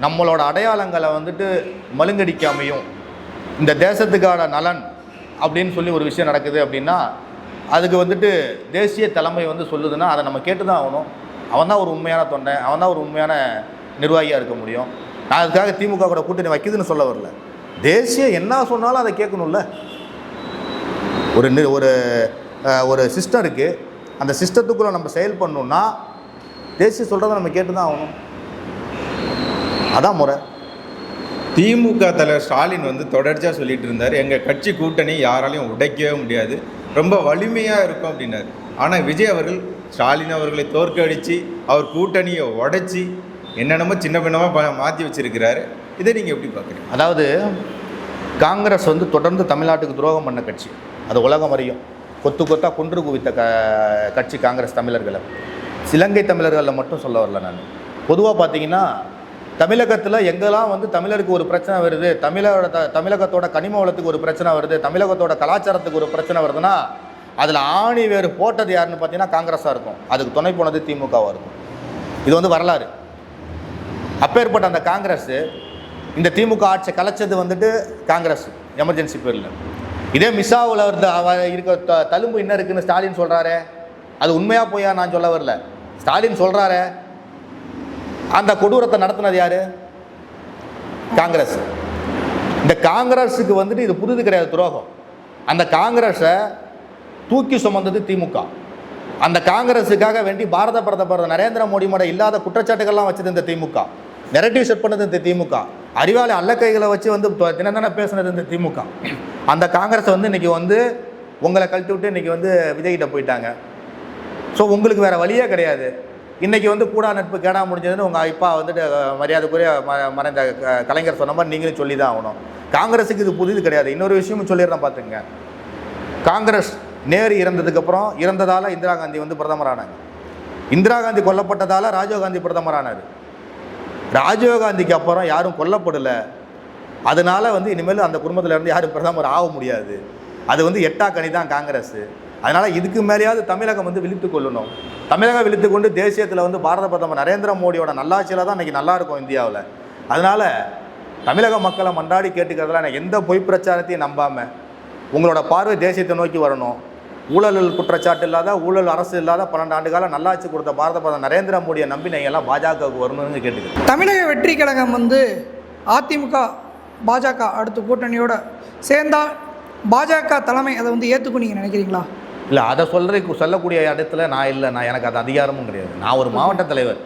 நம்மளோட அடையாளங்களை வந்துட்டு மழுங்கடிக்காமையும் இந்த தேசத்துக்கான நலன் அப்படின்னு சொல்லி ஒரு விஷயம் நடக்குது அப்படின்னா அதுக்கு வந்துட்டு தேசிய தலைமை வந்து சொல்லுதுன்னா அதை நம்ம கேட்டு தான் ஆகணும். அவன் தான் ஒரு உண்மையான தொண்டை, அவன் தான் ஒரு உண்மையான நிர்வாகியாக இருக்க முடியும். நான் அதுக்காக திமுக கூட கூட்டணி வைக்குதுன்னு சொல்ல வரல. தேசியம் என்ன சொன்னாலும் அதை கேட்கணும்ல. ஒரு சிஸ்டம் இருக்குது, அந்த சிஸ்டத்துக்குள்ளே நம்ம செயல் பண்ணணும்னா தேசியம் சொல்கிறத நம்ம கேட்டு தான் ஆகணும். அதான் முறை. திமுக தலைவர் ஸ்டாலின் வந்து தொடர்ச்சியாக சொல்லிட்டு இருந்தார், எங்கள் கட்சி கூட்டணி யாராலையும் உடைக்கவே முடியாது, ரொம்ப வலிமையாக இருக்கும் அப்படின்னாரு. ஆனால் விஜய் அவர்கள் ஸ்டாலின் அவர்களை தோற்கடித்து அவர் கூட்டணியை உடைச்சி என்னென்னமோ சின்ன பின்னமாக மாற்றி வச்சிருக்கிறாரு. இதை நீங்கள் எப்படி பார்க்குறீங்க? அதாவது காங்கிரஸ் வந்து தொடர்ந்து தமிழ்நாட்டுக்கு துரோகம் பண்ண கட்சி, அது உலகம் அறியும். கொத்தாக கொன்று குவித்த கட்சி காங்கிரஸ். தமிழர்களை, இலங்கை தமிழர்களில் மட்டும் சொல்ல வரல நான். பொதுவாக பார்த்தீங்கன்னா தமிழகத்தில் எங்கெல்லாம் வந்து தமிழருக்கு ஒரு பிரச்சனை வருது, தமிழகத்தோட கனிம வளத்துக்கு ஒரு பிரச்சனை வருது, தமிழகத்தோட கலாச்சாரத்துக்கு ஒரு பிரச்சனை வருதுன்னா அதில் ஆணி வேறு போட்டது யாருன்னு பார்த்தீங்கன்னா காங்கிரஸாக இருக்கும். அதுக்கு துணை போனது திமுகவாக இருக்கும். இது வந்து வரலாறு. அப்பேற்பட்ட அந்த காங்கிரஸ் இந்த திமுக ஆட்சியை கலைச்சது வந்துட்டு காங்கிரஸ் எமர்ஜென்சி பேரில். இதே மிசாவில் இருக்க தழும்பு என்ன இருக்குன்னு ஸ்டாலின் சொல்கிறாரே, அது உண்மையாக போயா நான் சொல்ல வரல. ஸ்டாலின் சொல்கிறாரே, அந்த கொடூரத்தை நடத்தினது யார்? காங்கிரஸ். இந்த காங்கிரஸுக்கு வந்துட்டு இது புரிது கிடையாது துரோகம். அந்த காங்கிரஸை தூக்கி சுமந்தது திமுக. அந்த காங்கிரஸுக்காக வேண்டி பாரத பிரதமர் நரேந்திர மோடி மேட இல்லாத குற்றச்சாட்டுகள்லாம் வச்சது இந்த திமுக. நெரட்டிவ் செட் பண்ணது இந்த திமுக. அறிவாளி அல்லக்கைகளை வச்சு வந்து தினந்தன பேசுனது இந்த திமுக. அந்த காங்கிரஸை வந்து இன்றைக்கி வந்து உங்களை கழட்டி விட்டு இன்றைக்கி வந்து விஜய்கிட்ட போயிட்டாங்க. ஸோ உங்களுக்கு வேறு வழியே கிடையாது. இன்றைக்கி வந்து கூடா நட்பு கேடா முடிஞ்சதுன்னு உங்கள் அப்பா வந்துட்டு மரியாதைக்குரிய மறைந்த கலைஞர் சொன்ன மாதிரி நீங்களும் சொல்லி தான் ஆகணும். காங்கிரஸுக்கு இது புதிது கிடையாது. இன்னொரு விஷயமும் சொல்லிடுறேன் பார்த்துங்க. காங்கிரஸ் நேரு இறந்ததுக்கப்புறம் இறந்ததால் இந்திரா காந்தி வந்து பிரதமரானாங்க. இந்திரா காந்தி கொல்லப்பட்டதால் ராஜீவ்காந்தி பிரதமரானார். ராஜீவ்காந்திக்கு அப்புறம் யாரும் கொல்லப்படலை. அதனால் வந்து இனிமேல் அந்த குடும்பத்தில் இருந்து யாரும் பிரதமர் ஆக முடியாது. அது வந்து எட்டாக்கணி தான் காங்கிரஸ். அதனால் இதுக்கு மேலேயாவது தமிழகம் வந்து விழித்து கொள்ளணும். தமிழகம் விழித்து கொண்டு தேசியத்தில் வந்து பாரத பிரதமர் நரேந்திர மோடியோட நல்லாட்சியில் தான் இன்றைக்கி நல்லாயிருக்கும் இந்தியாவில். அதனால் தமிழக மக்களை மன்றாடி கேட்டுக்கிறதுல நான் எந்த பொய் பிரச்சாரத்தையும் நம்பாமல் உங்களோட பார்வை தேசியத்தை நோக்கி வரணும். ஊழல் குற்றச்சாட்டு இல்லாத, ஊழல் அரசு இல்லாத 12 ஆண்டு காலம் நல்லாட்சி கொடுத்த பாரத பிரதமர் நரேந்திர மோடியை நம்பி நீங்கள் எல்லாம் பாஜகவுக்கு வரணும்னு கேட்டுக்கிறேன். தமிழக வெற்றி கழகம் வந்து அதிமுக பாஜக அடுத்த கூட்டணியோட சேர்ந்தால் பாஜக தலைமை அதை வந்து ஏற்றுக்கும் நீங்கள் நினைக்கிறீங்களா? இல்லை, அதை சொல்லக்கூடிய இடத்துல நான் இல்லை. எனக்கு அது அதிகாரமும் கிடையாது. நான் ஒரு மாவட்ட தலைவர்,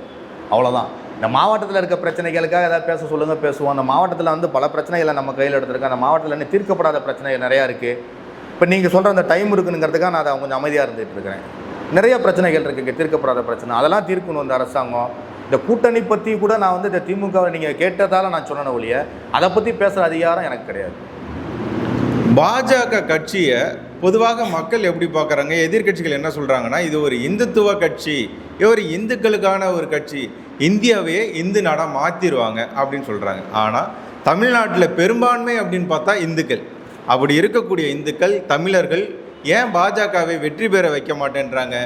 அவ்வளோதான். இந்த மாவட்டத்தில் இருக்க பிரச்சனைகளுக்காக ஏதாவது பேச சொல்லுங்கள், பேசுவோம். அந்த மாவட்டத்தில் வந்து பல பிரச்சனைகளை நம்ம கையில் எடுத்துருக்கோம். அந்த மாவட்டத்தில் இன்னும் தீர்க்கப்படாத பிரச்சனைகள் நிறையா இருக்குது. இப்போ நீங்கள் சொல்கிற அந்த டைம் இருக்குங்கிறதுக்காக நான் அதை கொஞ்சம் அமைதியாக இருந்துகிட்டு இருக்கிறேன். நிறைய பிரச்சனைகள் இருக்குது இங்கே, தீர்க்கப்படாத பிரச்சனை, அதெல்லாம் தீர்க்கணும் இந்த அரசாங்கம். இந்த கூட்டணி பற்றி கூட நான் வந்து இந்த திமுகவை நீங்கள் கேட்டதால் நான் சொன்ன ஒழிய அதை பற்றி பேசுகிற அதிகாரம் எனக்கு கிடையாது. பாஜக கட்சியை பொதுவாக மக்கள் எப்படி பார்க்குறாங்க, எதிர்க்கட்சிகள் என்ன சொல்கிறாங்கன்னா, இது ஒரு இந்துத்துவ கட்சி, இது ஒரு இந்துக்களுக்கான ஒரு கட்சி, இந்தியாவையே இந்து நாடாக மாற்றிடுவாங்க அப்படின்னு சொல்கிறாங்க. ஆனால் தமிழ்நாட்டில் பெரும்பான்மை அப்படின்னு பார்த்தா இந்துக்கள். அப்படி இருக்கக்கூடிய இந்துக்கள், தமிழர்கள் ஏன் பாஜகவை வெற்றி பெற வைக்க மாட்டேன்றாங்க?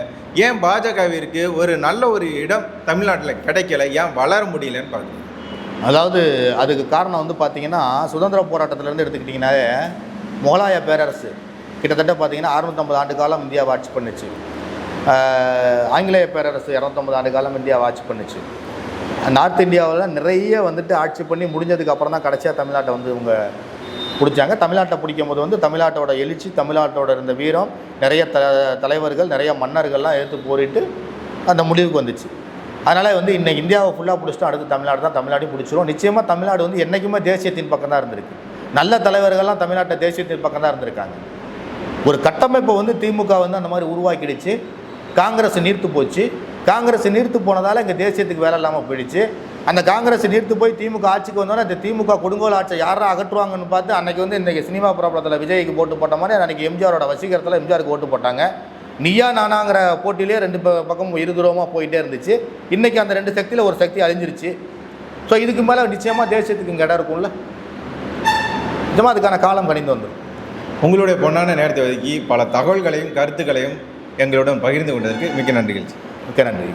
ஏன் பாஜகவிற்கு ஒரு நல்ல ஒரு இடம் தமிழ்நாட்டில் கிடைக்கல, ஏன் வளர முடியலன்னு பார்க்குறேன். அதாவது அதுக்கு காரணம் வந்து பார்த்திங்கன்னா, சுதந்திர போராட்டத்திலேருந்து எடுத்துக்கிட்டிங்கனாலே முகலாய பேரரசு கிட்டத்தட்ட பார்த்திங்கன்னா 650 ஆண்டு காலம் இந்தியாவை ஆட்சி பண்ணுச்சு. ஆங்கிலேய பேரரசு 250 ஆண்டு காலம் இந்தியாவை ஆட்சி பண்ணுச்சு. நார்த் இந்தியாவில் நிறைய வந்துட்டு ஆட்சி பண்ணி முடிஞ்சதுக்கு அப்புறம் தான் கடைசியாக தமிழ்நாட்டை வந்து இவங்க பிடிச்சாங்க. தமிழ்நாட்டை பிடிக்கும் போது வந்து தமிழ்நாட்டோட எழுச்சி, தமிழ்நாட்டோட இருந்த வீரம், நிறைய தலைவர்கள், நிறைய மன்னர்கள்லாம் எடுத்து போரிட்டு அந்த முடிவுக்கு வந்துச்சு. அதனால் வந்து இன்றைக்கி இந்தியாவை ஃபுல்லாக பிடிச்சிட்டு அடுத்து தமிழ்நாடு தான், தமிழ்நாட்டையும் பிடிச்சிரும். நிச்சயமாக தமிழ்நாடு வந்து என்றைக்குமே தேசியத்தின் பக்கம் தான் இருந்திருக்கு. நல்ல தலைவர்கள்லாம் தமிழ்நாட்டை தேசியத்தின் பக்கம் தான் இருந்திருக்காங்க. ஒரு கட்டமைப்பை வந்து திமுக வந்து அந்த மாதிரி உருவாக்கிடுச்சு. காங்கிரஸ் நீர்த்து போச்சு. காங்கிரஸ் நீர்த்து போனதால் இங்கே தேசியத்துக்கு வேலை இல்லாமல் போயிடுச்சு. அந்த காங்கிரஸ் நீர்த்து போய் திமுக ஆட்சிக்கு வந்தோன்னே அந்த திமுக கொடுங்கோல் ஆட்சியை யாரா அகற்றுவாங்கன்னு பார்த்து அன்றைக்கி வந்து இன்றைக்கி சினிமா பிரபலத்தில் விஜய்க்கு ஓட்டு போட்ட மாதிரி அன்றைக்கி எம்ஜிஆரோட வசீகரத்தில் எம்ஜிஆருக்கு ஓட்டு போட்டாங்க. நீயா நானாங்கிற போட்டியிலே ரெண்டு பக்கமும் இருதூரமாக போயிட்டே இருந்துச்சு. இன்றைக்கி அந்த ரெண்டு சக்தியில் ஒரு சக்தி அழிஞ்சிருச்சு. ஸோ இதுக்கு மேலே நிச்சயமாக தேசியத்துக்கு இங்கே இடம் இருக்கும்ல, நிச்சயமாக அதுக்கான காலம் கணிந்து வந்துடும். உங்களுடைய பொன்னான நேரத்தை ஒதுக்கி பல தகவல்களையும் கருத்துக்களையும் எங்களுடன் பகிர்ந்து கொண்டதற்கு மிக்க நன்றிகள். மிக்க நன்றி.